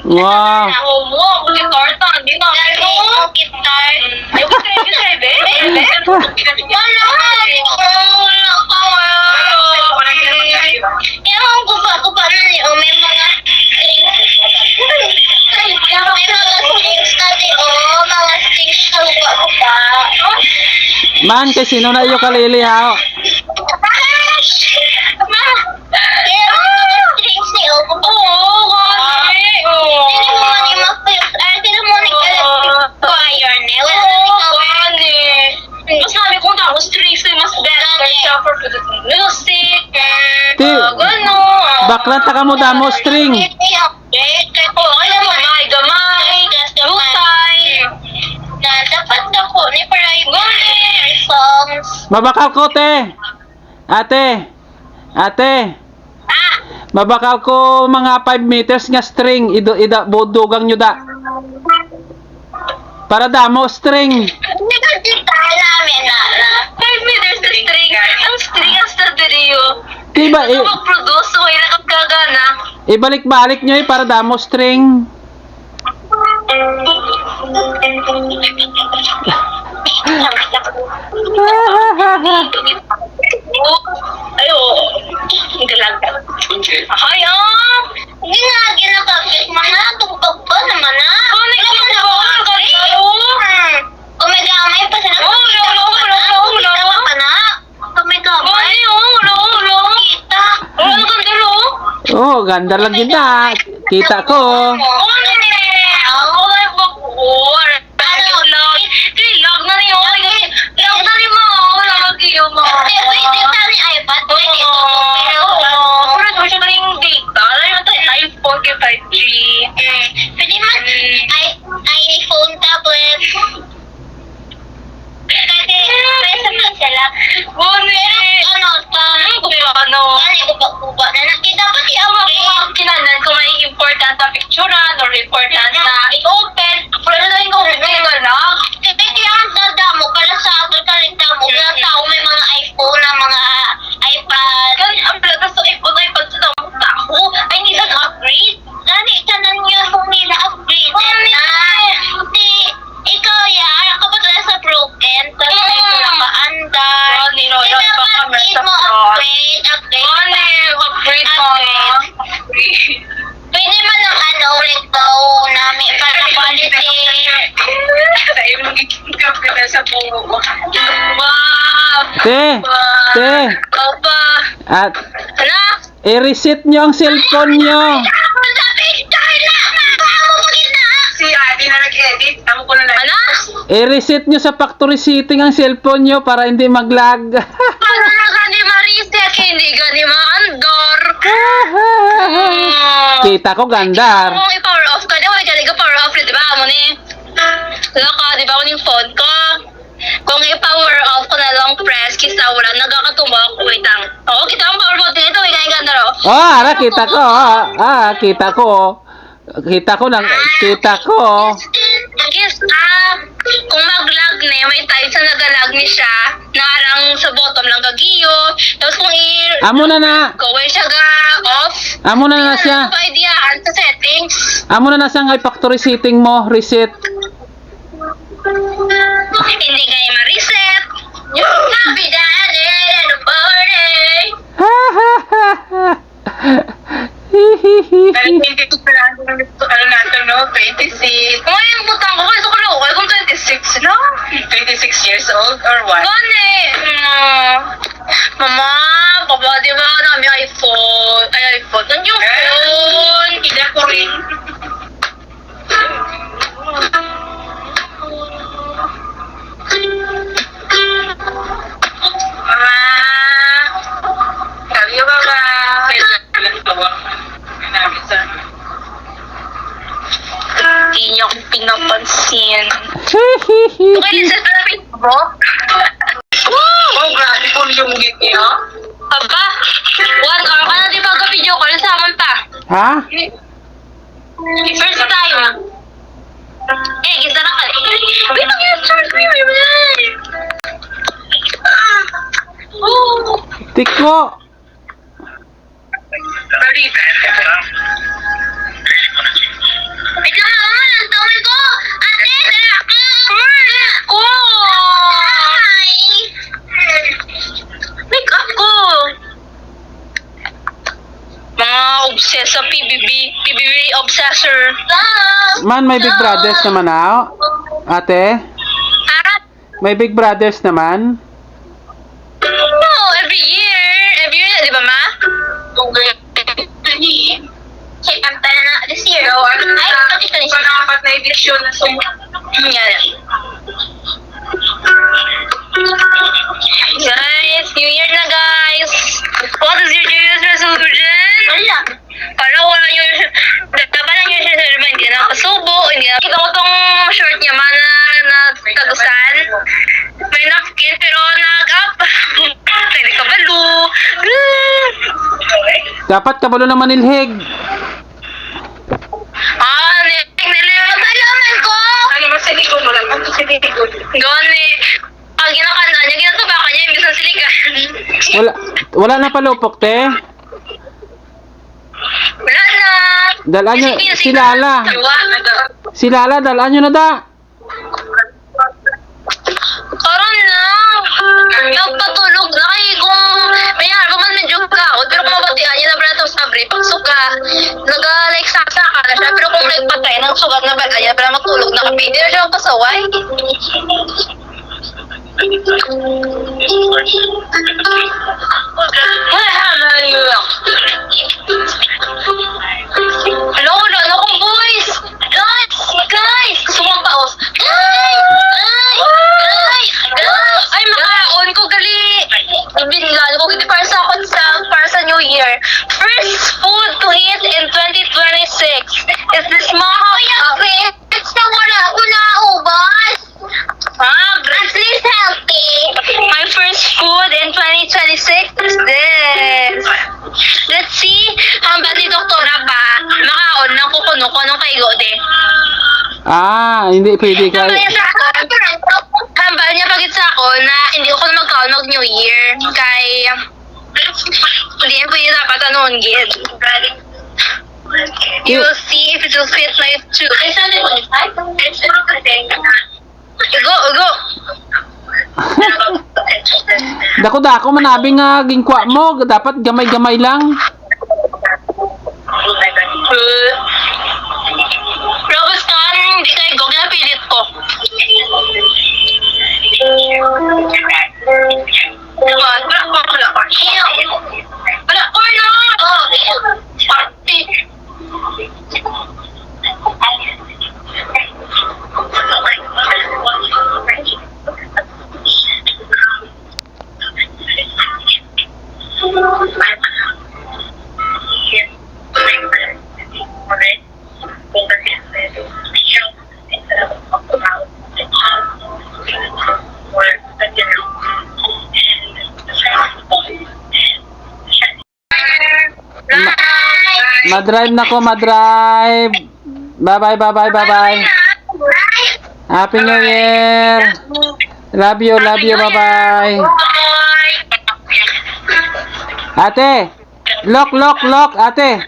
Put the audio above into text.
Wow. Man, kay sino na iyo kalili ha? Baklan ta kamo damo string. Mabakal ko te. Ate. Mabakal ko mga 5 meters nga string ida bodugang nyo da. Para damo string. 5 meters na string. Ang string ang straderiyo. Diba mag-produce o nakagagana. ibalik-balik nyo para damo string. Ayo, galaga. Ayo, hindi nga ginakapit mana, tugtog pa naman na. Kumigamay pa sila. Oh, ganda lagi na. Kita ko. iPhone, tablet. Kasi may sila. Guba na nakita pa siya mga kinanan kung may important na picturean or important na i-open. Pero na yung open na. Kaya ang dadamo pala sa akin kalita mo. Kaya tao may mga iPhone na mga iPad. Kasi ang pala sa iPad sa tao. I need an upgrade. Dani, kanan niya kung nila upgrade. Hindi. Ikaw yan. Kapag na sa broken. Tapos ay paandar. Dapat mo upgrade. Pwede man lang ulit daw namin para quality. Tayo nagkikingkap ka na sa puro ko. Te. Opa. At Anak. i-reset nyo ang cellphone nyo. Si Adi na nag-edit. Amo ko na Anak. I-reset nyo sa factory setting ang cellphone nyo para hindi mag-lag. Paano na gani ma-reset? Hindi gani ma-andor. Kita ko gandar. Kung i-power off ka, wala dyan i-power off rin, diba? Amo ni. Laka, diba ako yung phone ko? Kung i-power off ko na lang press, kisa wala, nagkakatumbak. Wait lang. Oo, kita ang power button ito. Wait, ganda ro. Oh, ara kita ko. Kita ko. Kita ko. Yes, kung mag-lag na, may time sa nag-lag ni siya, narang sa bottom lang gagiyo. Tapos kung Amo na na. gawin siya off, Amo na siya. pa ideyaan sa settings. Amo na siya nga factory setting mo, reset. Hindi kayo ma-reset. Happy daddy, ano birthday? Pero hindi ko ano natin, no? 26. Kung yung butang ko, gusto ko lang, kung 26, no? 26 years old or what? Gani! Mama, papa, di ba namin iPhone. Ay, iPhone. Ano yung phone? Hindi ko rin. Mama. Love you, Mama. Hindi niyo akong pinapansin. Okay, Lisa, sa Facebook? Oh, grabe po yung git niya. Aba, 1 hour ka na di mag-video call sa amin pa. Ha? First time. Gisa na ka. Wait, ang i-start ko yun. Tiko! Sorry, Wait lang, mama, ang tawin ko. Ate, ko. Make up ko. Mga obsessed sa PBB obsessor. Man, may Big Brothers naman ate? Harap. May Big Brothers naman? No, every year. Every year, di ba, ma? Check ang tala na this year. Ay, ito na siya. Pang-apat na edisyon na Guys, New Year na, guys. What is your New Year's resolution? Wala. Para wala yung... Dapat lang yung resolution. Hindi na nakasubo. Hindi na... Kita ko tong short niya, na tagusan. May napkin, pero nag-up. Pwede ka balo. Dapat kabalo naman nilhig. Nililaman ko. Ano ba sa likod mo lang? Ano sa likod? Gani. Ang ginakanta niya, ginatubakan niya, imbis ng siligan. Wala na palupok, te. Wala na. Dalaan nyo, Kasi si Lala. Si Lala, dalaan nyo na da. Karon na. Nagpatulog na kay kung may harap man medyo kaot. Pero kung mabatian niya na ba ito sa brief, suka. Nag-like saka na siya. Pero kung nagpatay ng sugat na ba niya, para matulog na kami. Hindi na siya pasaway. Hello, wala na akong voice. Guys, gusto mong paus. Ay, makaon ko gali. Binigyan ko kasi para sa New Year. First food to eat in 2026 is this it's na wala ubas. At least healthy. My first food in 2026 is this. Let's see, hambal ni Doktora pa, makaon ng kukuno ko nung kay Gode. Hindi pwede ka. Hambal niya pagit sa ako na hindi ako na magkaon ng New Year. Kay, hindi yan pwede dapat anoon, Gid. You will see if it will fit my too. Go. Dako manabing nga gingkwa mo. Dapat gamay-gamay lang. Robes kan, hindi kayo go. Ginapilit ko. Wala ko na! Party! Madrive na ko, madrive. Bye-bye. Happy New Year. Love you, bye-bye. Ate, lock, ate.